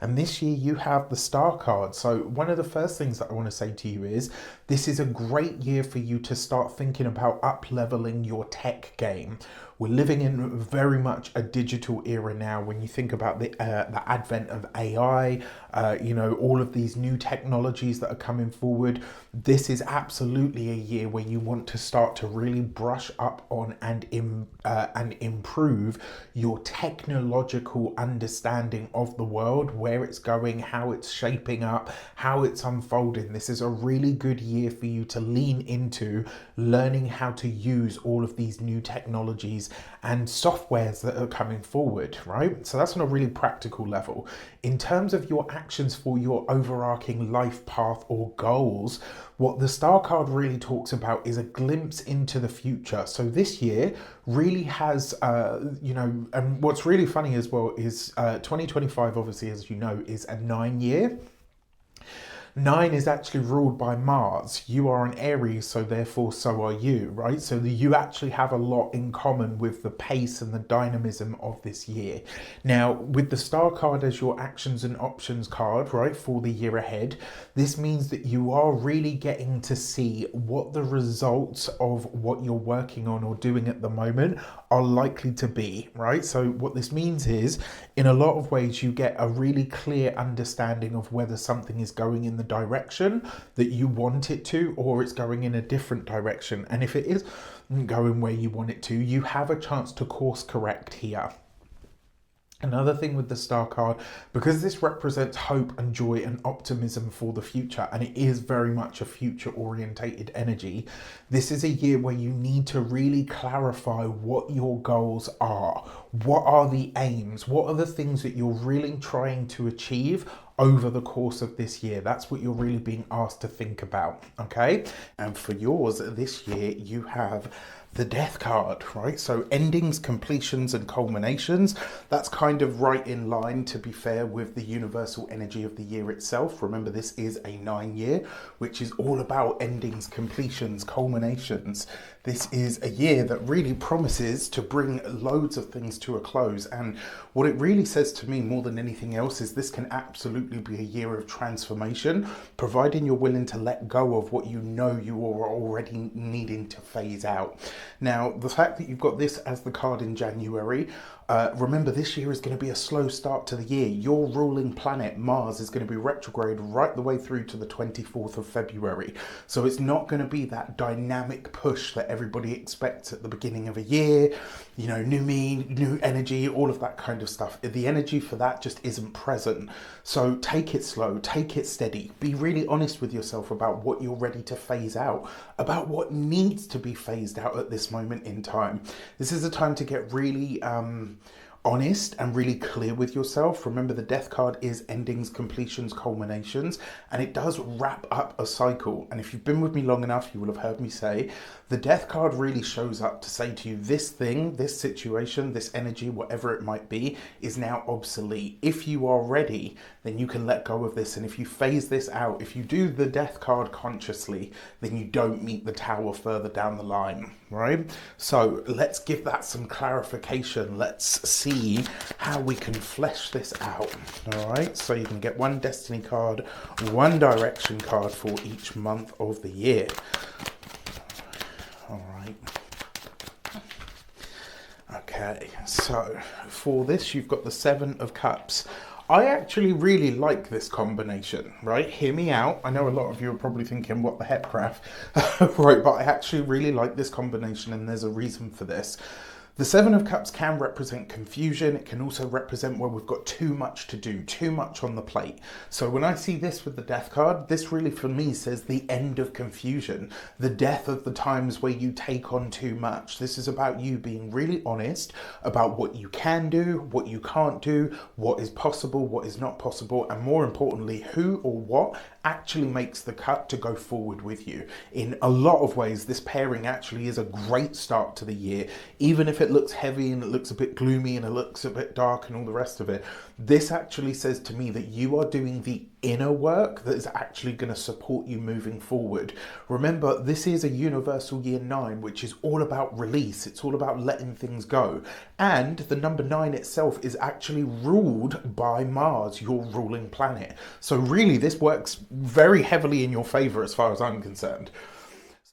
And this year you have the Star card. So one of the first things that I want to say to you is this is a great year for you to start thinking about up-leveling your tech game. We're living in very much a digital era now. When you think about the advent of AI, all of these new technologies that are coming forward, this is absolutely a year where you want to start to really brush up on and improve your technological understanding of the world, where it's going, how it's shaping up, how it's unfolding. This is a really good year for you to lean into learning how to use all of these new technologies and softwares that are coming forward, right? So that's on a really practical level. In terms of your actions for your overarching life path or goals, what the Star card really talks about is a glimpse into the future. So this year really has, and what's really funny as well is 2025, obviously, as you know, is a 9 year. 9 is actually ruled by Mars. You are an Aries, so therefore so are you, right? So you actually have a lot in common with the pace and the dynamism of this year. Now, with the Star card as your actions and options card, right, for the year ahead, this means that you are really getting to see what the results of what you're working on or doing at the moment are likely to be, right? So what this means is, in a lot of ways, you get a really clear understanding of whether something is going in the direction that you want it to, or it's going in a different direction. And if it is going where you want it to, you have a chance to course correct here. Another thing with the Star card, because this represents hope and joy and optimism for the future, and it is very much a future orientated energy, this is a year where you need to really clarify what your goals are. What are the aims? What are the things that you're really trying to achieve over the course of this year? That's what you're really being asked to think about, okay? And for yours this year, you have the Death card, right? So endings, completions, and culminations. That's kind of right in line, to be fair, with the universal energy of the year itself. Remember, this is a 9 year, which is all about endings, completions, culminations. This is a year that really promises to bring loads of things to a close. And what it really says to me more than anything else is this can absolutely be a year of transformation, providing you're willing to let go of what you know you are already needing to phase out. Now, the fact that you've got this as the card in January, remember, this year is going to be a slow start to the year. Your ruling planet, Mars, is going to be retrograde right the way through to the 24th of February. So it's not going to be that dynamic push that everybody expects at the beginning of a year, new me, new energy, all of that kind of stuff. The energy for that just isn't present. So take it slow, take it steady. Be really honest with yourself about what you're ready to phase out, about what needs to be phased out at this moment in time. This is a time to get really honest and really clear with yourself. Remember, the Death card is endings, completions, culminations, and it does wrap up a cycle. And if you've been with me long enough, you will have heard me say the Death card really shows up to say to you, this thing, this situation, this energy, whatever it might be, is now obsolete. If you are ready, then you can let go of this. And if you phase this out, if you do the Death card consciously, then you don't meet the Tower further down the line, right? So let's give that some clarification. Let's see how we can flesh this out. All right, so you can get one destiny card, one direction card for each month of the year. All right. Okay, so for this, you've got the Seven of Cups. I actually really like this combination, right? Hear me out. I know a lot of you are probably thinking, what the heck, Raph? Right, but I actually really like this combination, and there's a reason for this. The Seven of Cups can represent confusion. It can also represent where we've got too much to do, too much on the plate. So when I see this with the Death card, this really for me says the end of confusion, the death of the times where you take on too much. This is about you being really honest about what you can do, what you can't do, what is possible, what is not possible, and more importantly, who or what actually makes the cut to go forward with you. In a lot of ways, this pairing actually is a great start to the year, even if it it looks heavy and it looks a bit gloomy and it looks a bit dark and all the rest of it, this actually says to me that you are doing the inner work that is actually going to support you moving forward. Remember, this is a universal year 9, which is all about release. It's all about letting things go. And the number 9 itself is actually ruled by Mars, your ruling planet. So really, this works very heavily in your favor as far as I'm concerned.